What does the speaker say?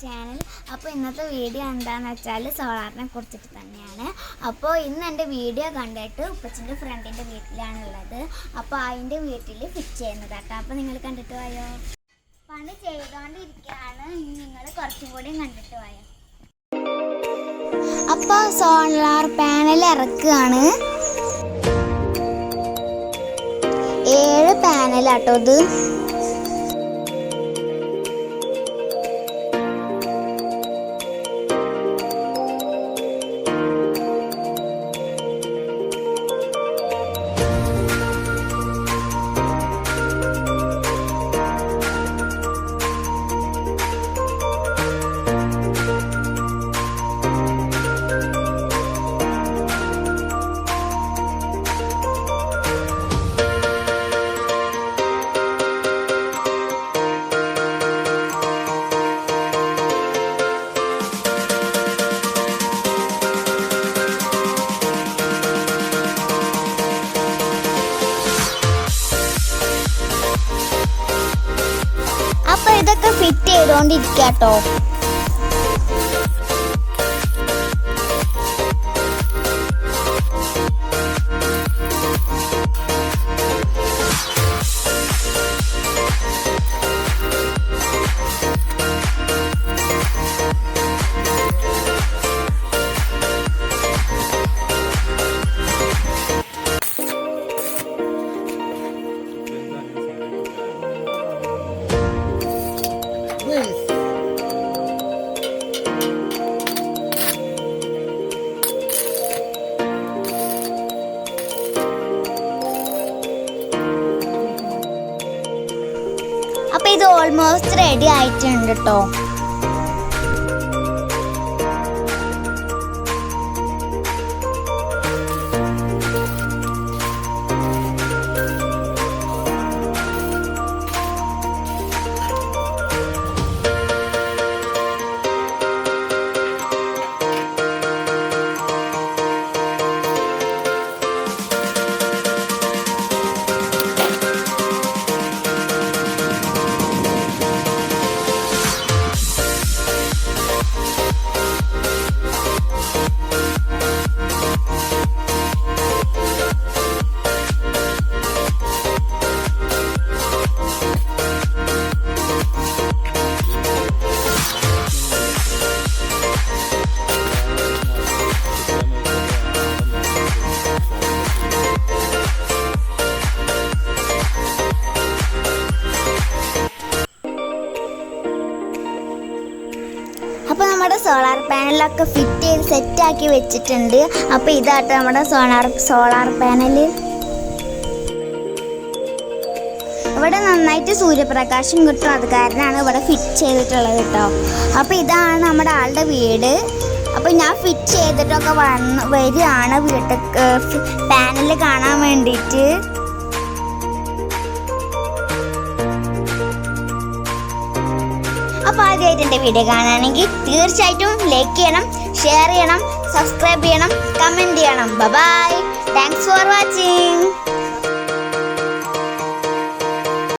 Channel. അപ്പോൾ ഇന്നത്തെ video എന്താണെന്ന് വെച്ചാൽ സോളാറിനെ കുറിച്ചിട്ട് തന്നെയാണ്. അപ്പോൾ ഇന്ന് എൻ്റെ വീഡിയോ കണ്ടിട്ട് ഉപ്പച്ചിൻ്റെ ഫ്രണ്ടിൻ്റെ വീട്ടിലാണുള്ളത്. അപ്പോൾ അതിൻ്റെ വീട്ടിൽ ഫിറ്റ് ചെയ്യുന്നത് കേട്ടോ. അപ്പോൾ നിങ്ങൾ കണ്ടിട്ട് പോയോ? പണി ചെയ്തുകൊണ്ടിരിക്കുകയാണ്. നിങ്ങൾ കുറച്ചും കൂടി കണ്ടിട്ട് പോയോ? അപ്പോൾ സോളാർ പാനൽ ഇറക്കുകയാണ്. 7 പാനലാട്ടോ ഇത്. അപ്പോൾ ഇതൊക്കെ ഫിറ്റ് ചെയ്തുകൊണ്ടിരിക്കാട്ടോ. അപ്പോൾ ഇത് ഓൾമോസ്റ്റ് റെഡി ആയിട്ടുണ്ട് കേട്ടോ. അപ്പോൾ നമ്മുടെ സോളാർ പാനലൊക്കെ ഫിറ്റ് ചെയ്ത് സെറ്റാക്കി വെച്ചിട്ടുണ്ട്. അപ്പോൾ ഇതാട്ടോ നമ്മുടെ സോളാർ പാനൽ. ഇവിടെ നന്നായിട്ട് സൂര്യപ്രകാശം കിട്ടും, അത് കാരണമാണ് ഇവിടെ ഫിറ്റ് ചെയ്തിട്ടുള്ളത് കേട്ടോ. അപ്പോൾ ഇതാണ് നമ്മുടെ ആളുടെ വീട്. അപ്പോൾ ഞാൻ ഫിറ്റ് ചെയ്തിട്ടൊക്കെ വരികയാണ് വീട്ടിൽ പാനൽ കാണാൻ വേണ്ടിയിട്ട്. അപ്പോൾ ആദ്യമായിട്ട് എൻ്റെ വീഡിയോ കാണുകയാണെങ്കിൽ തീർച്ചയായിട്ടും ലൈക്ക് ചെയ്യണം, ഷെയർ ചെയ്യണം, സബ്സ്ക്രൈബ് ചെയ്യണം, കമൻറ്റ് ചെയ്യണം. ബൈ. Thanks for watching.